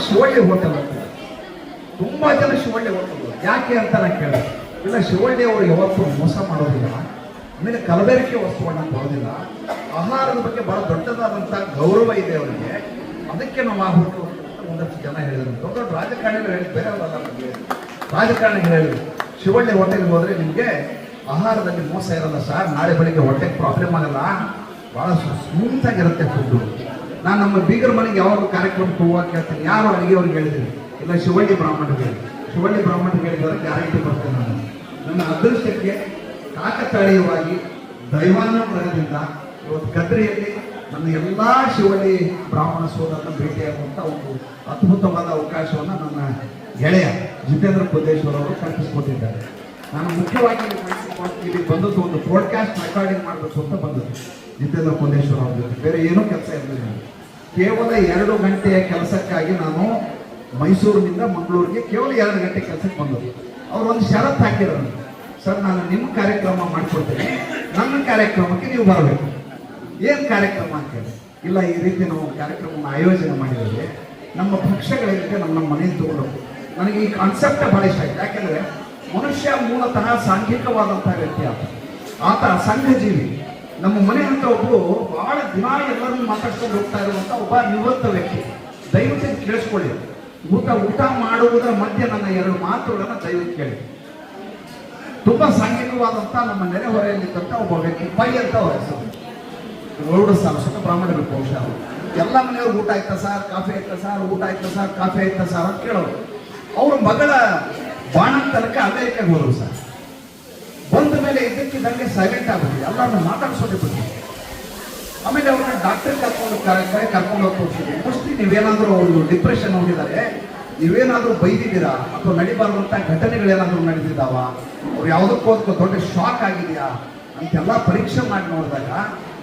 Shivalli hotel ಅಂತ. ತುಂಬಾ ಜನ ಶಿವಳ್ಳಿ ಹೋಟೆಲ್ ಯಾಕೆ ಅಂತ ನಾನು ಕೇಳಿದೆ. ಇಲ್ಲ, ಶಿವಳ್ಳಿ ಅವರು ಯಾವತ್ತೂ ಮೋಸ ಮಾಡೋದಿಲ್ಲ, ಆಮೇಲೆ ಕಲಬೆರಕೆ ವಸ್ತುಗಳನ್ನ ಕೊಡೋದಿಲ್ಲ, ಆಹಾರದ ಬಗ್ಗೆ ಬಹಳ ದೊಡ್ಡದಾದಂಥ ಗೌರವ ಇದೆ ಅವರಿಗೆ, ಅದಕ್ಕೆ ನಾವು ಆ ಹೋಟೆಲ್ ಒಂದಷ್ಟು ಜನ ಹೇಳಿದ್ರು. ದೊಡ್ಡ ದೊಡ್ಡ ರಾಜಕಾರಣಿಗಳು ಹೇಳಿ, ಬೇರೆ ರಾಜಕಾರಣಿಗಳು ಹೇಳಿದ್ರು, ಶಿವಳ್ಳಿ ಹೋಟೆಲ್ಗೆ ಹೋದ್ರೆ ನಿಮಗೆ ಆಹಾರದಲ್ಲಿ ಮೋಸ ಇರಲ್ಲ ಸರ್, ನಾಳೆ ಬೆಳಿಗ್ಗೆ ಹೊಟ್ಟೆಗೆ ಪ್ರಾಬ್ಲಮ್ ಆಗಲ್ಲ, ಭಾಳ ಸ್ಮೂತ್ ಆಗಿರುತ್ತೆ ಫುಡ್ಡು. ನಾನು ನಮ್ಮ ಬೀಗರ ಮನೆಗೆ ಯಾವಾಗ ಕಾರ್ಯಕ್ರಮಕ್ಕೆ ಹೋಗುವಾಗ ಕೇಳ್ತೀನಿ, ಯಾರು ಅಡುಗೆಯವ್ರಿಗೆ ಹೇಳಿದ್ದೀನಿ, ಇಲ್ಲ ಶಿವಳ್ಳಿ ಬ್ರಾಹ್ಮಣರಿಗೆ ಹೇಳಿದ್ರೆ ಗ್ಯಾರಂಟಿ ಬರ್ತೇನೆ. ನಾನು ನನ್ನ ಅದೃಷ್ಟಕ್ಕೆ ಕಾಕತಾಳೀಯವಾಗಿ ದೈವಾನುಗ್ರಹದಿಂದ ಇವತ್ತು ಕದ್ರಿಯಲ್ಲಿ ನನ್ನ ಎಲ್ಲ ಶಿವಳ್ಳಿ ಬ್ರಾಹ್ಮಣ ಸೋದರನ್ನು ಭೇಟಿಯಾಗುವಂಥ ಒಂದು ಅದ್ಭುತವಾದ ಅವಕಾಶವನ್ನು ನನ್ನ ಗೆಳೆಯ ಜಿತೇಂದ್ರ ಪುದ್ದೇಶ್ವರ್ ಅವರು ಕಲ್ಪಿಸಿಕೊಟ್ಟಿದ್ದಾರೆ. ನಾನು ಮುಖ್ಯವಾಗಿ ಇಲ್ಲಿ ಬಂದದ್ದು ಒಂದು ಬ್ರಾಡ್ಕಾಸ್ಟ್ ರೆಕಾರ್ಡಿಂಗ್ ಮಾಡಬೇಕು ಅಂತ ಬಂದದ್ದು ಜಿತೇಂದ್ರ ಪುದ್ದೇಶ್ವರ್ ಅವ್ರ ಜೊತೆ. ಬೇರೆ ಏನೂ ಕೆಲಸ ಇರಲಿಲ್ಲ. ಕೇವಲ 2 ಗಂಟೆಯ ಕೆಲಸಕ್ಕಾಗಿ ನಾನು ಮೈಸೂರಿನಿಂದ ಮಂಗಳೂರಿಗೆ ಕೇವಲ 2 ಗಂಟೆ ಕೆಲಸಕ್ಕೆ ಬಂದದ್ದು. ಅವರು ಒಂದು ಷರತ್ತು ಹಾಕಿರೋದು, ಸರ್ ನಾನು ನಿಮ್ಮ ಕಾರ್ಯಕ್ರಮ ಮಾಡಿಕೊಡ್ತೇನೆ, ನನ್ನ ಕಾರ್ಯಕ್ರಮಕ್ಕೆ ನೀವು ಬರಬೇಕು. ಏನು ಕಾರ್ಯಕ್ರಮ ಅಂತ ಹೇಳಿ, ಇಲ್ಲ ಈ ರೀತಿ ನಾವು ಕಾರ್ಯಕ್ರಮವನ್ನು ಆಯೋಜನೆ ಮಾಡಿದ್ದೇವೆ, ನಮ್ಮ ಭಕ್ಷ್ಯಗಳಿಗೆ ನಮ್ಮ ಮನೆಯಲ್ಲಿ ತಗೊಂಡು. ನನಗೆ ಈ ಕಾನ್ಸೆಪ್ಟೇ ಭಾಳ ಇಷ್ಟ ಆಯ್ತು. ಯಾಕೆಂದರೆ ಮನುಷ್ಯ ಮೂಲತಃ ಸಾಂಘಿಕವಾದಂತಹ ವ್ಯಕ್ತಿ ಆತ ಸಂಘಜೀವಿ. ನಮ್ಮ ಮನೆ ಅಂತ ಒಬ್ಬರು ಬಹಳ ದಿನ ಎಲ್ಲರನ್ನು ಮಾತಾಡ್ಕೊಂಡು ಹೋಗ್ತಾ ಇರುವಂಥ ಒಬ್ಬ ನಿವೃತ್ತ ವ್ಯಕ್ತಿ. ದಯವಿಟ್ಟು ಕೇಳಿಸ್ಕೊಳ್ಳಿ, ಊಟ ಮಾಡುವುದರ ಮಧ್ಯೆ ನನ್ನ 2 ಮಾತುಗಳನ್ನು ದಯವಿಟ್ಟು ಕೇಳಿ. ತುಂಬಾ ಸಾಂಘಿಕವಾದಂಥ ನಮ್ಮ ನೆರೆಹೊರೆಯಲ್ಲಿದ್ದಂಥ ಒಬ್ಬ ವ್ಯಕ್ತಿ, ಪೈ ಅಂತ ಅವರ ಹೆಸರು, 2 ಸುಖ ಬ್ರಾಹ್ಮಣರು ಬಹುಶಃ. ಎಲ್ಲ ಮನೆಯವ್ರು ಊಟ ಆಯ್ತಾ ಸರ್, ಕಾಫಿ ಆಯ್ತಾ ಸರ್, ಊಟ ಆಯ್ತಾ ಸರ್, ಕಾಫಿ ಆಯ್ತಾ ಸರ್ ಅಂತ ಕೇಳೋರು. ಅವ್ರ ಮಗಳ ಬಾಣಂತನಕ ಅಮೆರಿಕಾಗೆ ಹೋದ್ರು ಸರ್. ಬಂದ ಮೇಲೆ ಇದ್ದಕ್ಕಿದ್ದಂಗೆ ಸೈಲೆಂಟ್ ಆಗ್ಬಿಟ್ಟು ಎಲ್ಲರನ್ನು ಮಾತಾಡ್ಸೋದೇ ಬಿಟ್ಟು. ಆಮೇಲೆ ಅವ್ರನ್ನ ಡಾಕ್ಟರ್ ಕರ್ಕೊಂಡು ಹೋಗಿ ತೋರಿಸಿದ್ವಿ. ಮೋಸ್ಟ್ಲಿ ನೀವೇನಾದರೂ ಒಂದು ಡಿಪ್ರೆಷನ್ ಹೋಗಿದ್ದಾರೆ, ನೀವೇನಾದರೂ ಬೈದಿದ್ದೀರಾ ಅಥವಾ ನಡಿಬಾರ್ದಂಥ ಘಟನೆಗಳೇನಾದರೂ ನಡೆದಿದ್ದಾವ, ಅವ್ರು ಯಾವುದಕ್ಕೋದಕ್ಕೂ ದೊಡ್ಡ ಶಾಕ್ ಆಗಿದೆಯಾ ಅಂತೆಲ್ಲ ಪರೀಕ್ಷೆ ಮಾಡಿ ನೋಡಿದಾಗ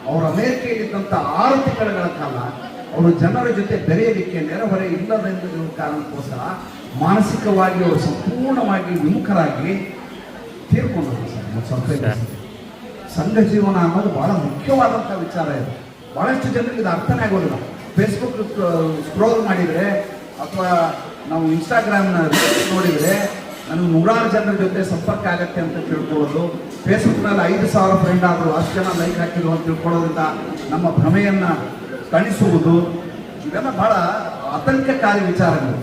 ಅವರು ಅಮೆರಿಕೆಯಲ್ಲಿದ್ದಂಥ 6 ತಿಂಗಳ ಕಾಲ ಅವರು ಜನರ ಜೊತೆ ಬೆರೆಯಲಿಕ್ಕೆ ನೆರೆಹೊರೆ ಇಲ್ಲದೆಂದು ಕಾರಣಕ್ಕೋಸ್ಕರ ಮಾನಸಿಕವಾಗಿ ಅವರು ಸಂಪೂರ್ಣವಾಗಿ ವಿಮುಖರಾಗಿ ತೀರ್ಕೊಂಡರು ಸರ್. ಸಂಘ ಜೀವನ ಅನ್ನೋದು ಬಹಳ ಮುಖ್ಯವಾದಂಥ ವಿಚಾರ ಇದೆ. ಬಹಳಷ್ಟು ಜನರಿಗೆ ಇದು ಅರ್ಥನೇ ಆಗೋದಿಲ್ಲ. ಫೇಸ್ಬುಕ್ ಸ್ಕ್ರೋಲ್ ಮಾಡಿದರೆ ಅಥವಾ ನಾವು ಇನ್ಸ್ಟಾಗ್ರಾಮ್ನ ರೀಲ್ಸ್ ನೋಡಿದರೆ ನನಗೆ 100 ಜನರ ಜೊತೆ ಸಂಪರ್ಕ ಆಗತ್ತೆ ಅಂತ ತಿಳ್ಕೊಳ್ಳೋದು, ಫೇಸ್ಬುಕ್ನಲ್ಲಿ 5,000 ಫ್ರೆಂಡ್ ಆದರೂ ಅಷ್ಟು ಜನ ಲೈಕ್ ಹಾಕಿದ್ರು ಅಂತ ತಿಳ್ಕೊಳ್ಳೋದ್ರಿಂದ ನಮ್ಮ ಭ್ರಮೆಯನ್ನು ತಣಿಸುವುದು, ಇವೆಲ್ಲ ಬಹಳ ಆತಂಕಕಾರಿ ವಿಚಾರಗಳು.